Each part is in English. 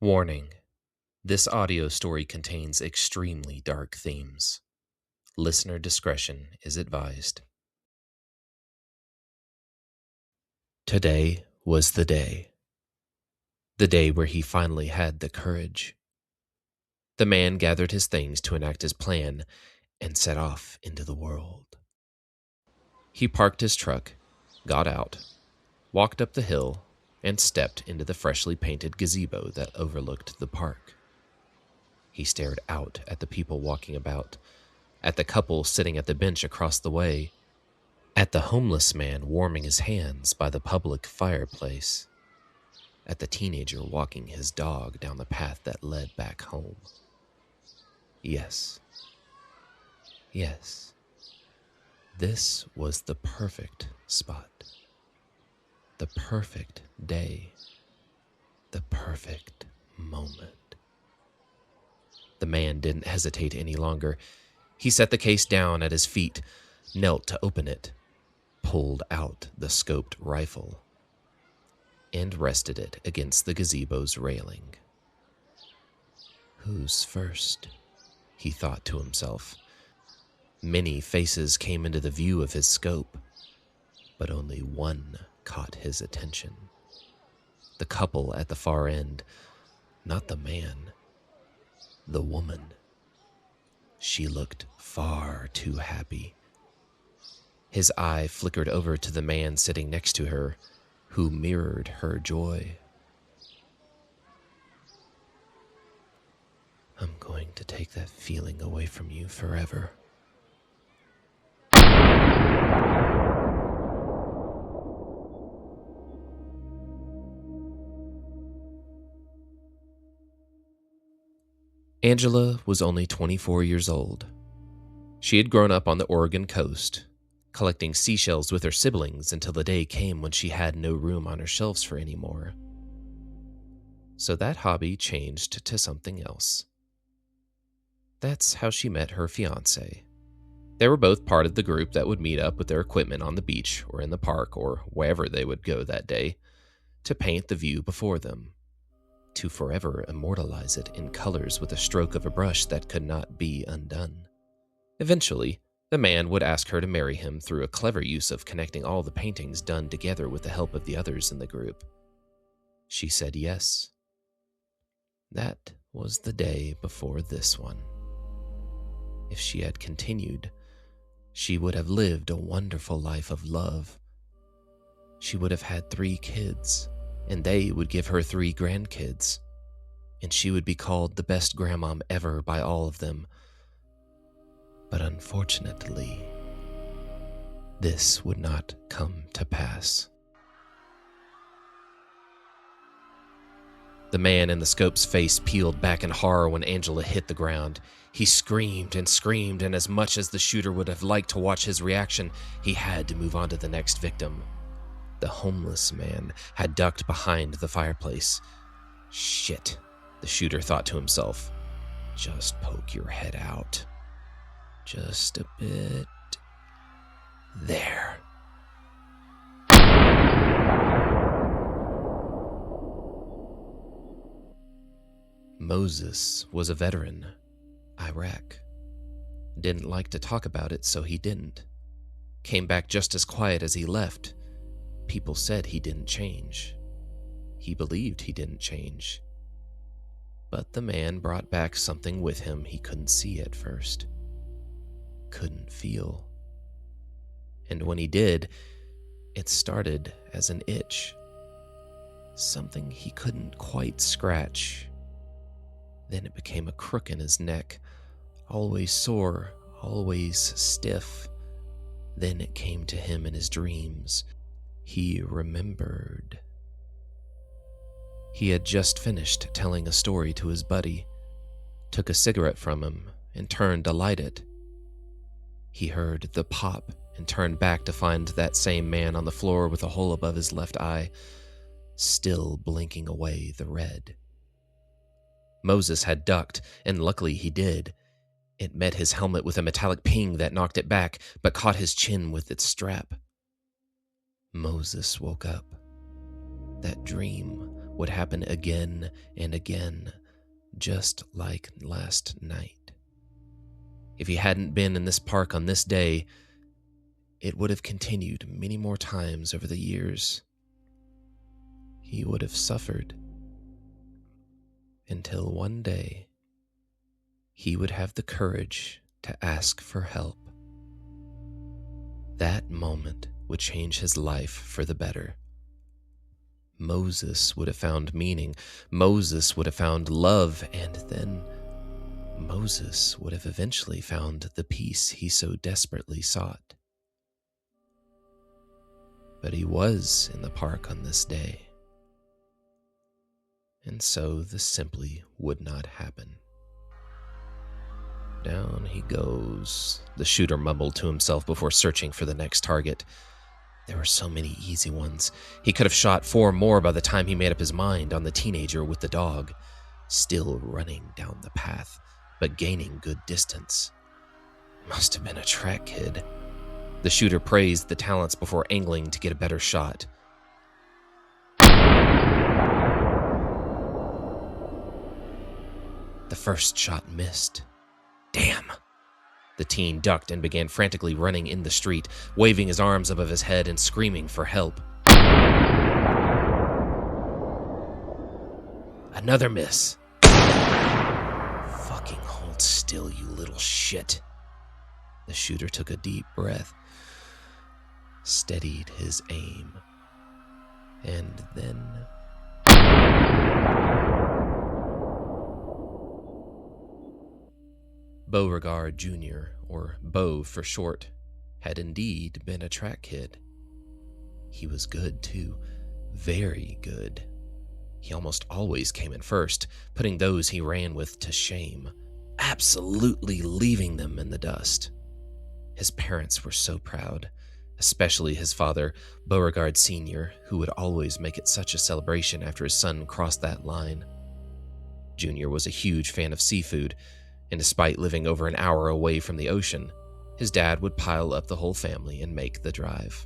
Warning: this audio story contains extremely dark themes. Listener discretion is advised. Today was the day. The day where he finally had the courage. The man gathered his things to enact his plan and set off into the world. He parked his truck, got out, walked up the hill, and stepped into the freshly painted gazebo that overlooked the park. He stared out at the people walking about, at the couple sitting at the bench across the way, at the homeless man warming his hands by the public fireplace, at the teenager walking his dog down the path that led back home. Yes, this was the perfect spot, the perfect day, the perfect moment. The man didn't hesitate any longer. He set the case down at his feet, knelt to open it, pulled out the scoped rifle, and rested it against the gazebo's railing. Who's first? He thought to himself. Many faces came into the view of his scope, but only one caught his attention. The couple at the far end, not the man, the woman. She looked far too happy. His eye flickered over to the man sitting next to her, who mirrored her joy. I'm going to take that feeling away from you forever. Angela was only 24 years old. She had grown up on the Oregon coast, collecting seashells with her siblings until the day came when she had no room on her shelves for any more. So that hobby changed to something else. That's how she met her fiancé. They were both part of the group that would meet up with their equipment on the beach or in the park or wherever they would go that day to paint the view before them, to forever immortalize it in colors with a stroke of a brush that could not be undone. Eventually, the man would ask her to marry him through a clever use of connecting all the paintings done together with the help of the others in the group. She said yes. That was the day before this one. If she had continued, she would have lived a wonderful life of love. She would have had 3 kids, and they would give her 3 grandkids, and she would be called the best grandmom ever by all of them. But unfortunately, this would not come to pass. The man in the scope's face peeled back in horror when Angela hit the ground. He screamed, and as much as the shooter would have liked to watch his reaction, he had to move on to the next victim. The homeless man had ducked behind the fireplace. Shit, the shooter thought to himself. Just poke your head out. Just a bit. There. Moses was a veteran. Iraq. Didn't like to talk about it, so he didn't. Came back just as quiet as he left. People said he didn't change. He believed he didn't change. But the man brought back something with him he couldn't see at first. Couldn't feel. And when he did, it started as an itch. Something he couldn't quite scratch. Then it became a crook in his neck, always sore, always stiff. Then it came to him in his dreams. He remembered. He had just finished telling a story to his buddy, took a cigarette from him, and turned to light it. He heard the pop and turned back to find that same man on the floor with a hole above his left eye, still blinking away the red. Moses had ducked, and luckily he did. It met his helmet with a metallic ping that knocked it back, but caught his chin with its strap. Moses woke up. That dream would happen again and again, just like last night. If he hadn't been in this park on this day, it would have continued many more times over the years. He would have suffered until one day he would have the courage to ask for help. That moment would change his life for the better. Moses would have found meaning. Moses would have found love, and then Moses would have eventually found the peace he so desperately sought. But he was in the park on this day, and so this simply would not happen. Down he goes, the shooter mumbled to himself before searching for the next target. There were so many easy ones. He could have shot 4 more by the time he made up his mind on the teenager with the dog, still running down the path, but gaining good distance. Must have been a track kid. The shooter praised the talents before angling to get a better shot. The first shot missed. Damn! The teen ducked and began frantically running in the street, waving his arms above his head and screaming for help. Another miss. Fucking hold still, you little shit. The shooter took a deep breath, steadied his aim, and then... Beauregard Jr., or Beau for short, had indeed been a track kid. He was good, too. Very good. He almost always came in first, putting those he ran with to shame, absolutely leaving them in the dust. His parents were so proud, especially his father, Beauregard Sr., who would always make it such a celebration after his son crossed that line. Jr. was a huge fan of seafood, and despite living over an hour away from the ocean, his dad would pile up the whole family and make the drive.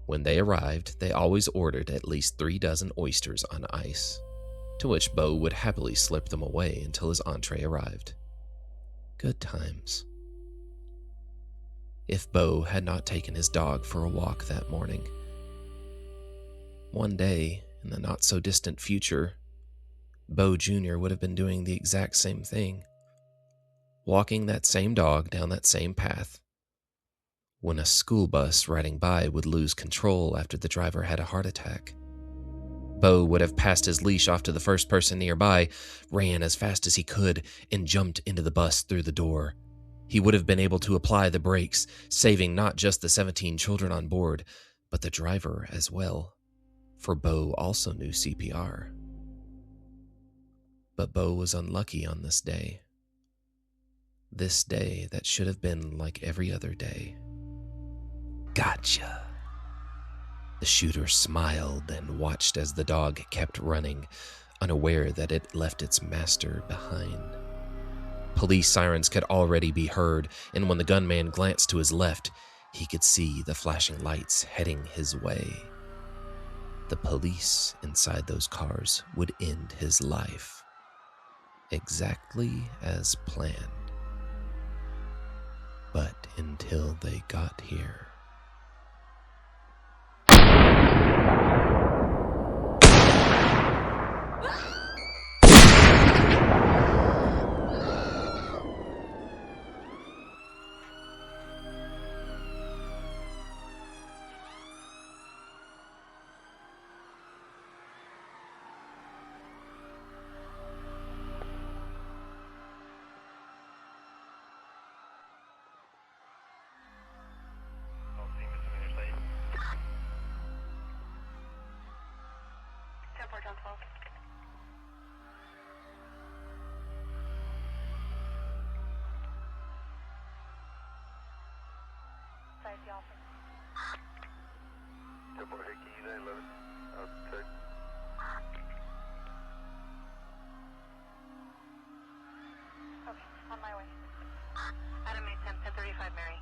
When they arrived, they always ordered at least 3 dozen oysters on ice, to which Beau would happily slip them away until his entree arrived. Good times. If Beau had not taken his dog for a walk that morning, one day in the not-so-distant future, Beau Jr. would have been doing the exact same thing, walking that same dog down that same path, when a school bus riding by would lose control after the driver had a heart attack. Beau would have passed his leash off to the first person nearby, ran as fast as he could, and jumped into the bus through the door. He would have been able to apply the brakes, saving not just the 17 children on board, but the driver as well, for Beau also knew CPR. But Beau was unlucky on this day. This day that should have been like every other day. Gotcha. The shooter smiled and watched as the dog kept running, unaware that it left its master behind. Police sirens could already be heard, and when the gunman glanced to his left, he could see the flashing lights heading his way. The police inside those cars would end his life, exactly as planned. But until they got here... Okay, on my way. Adam 810, 1035 Mary.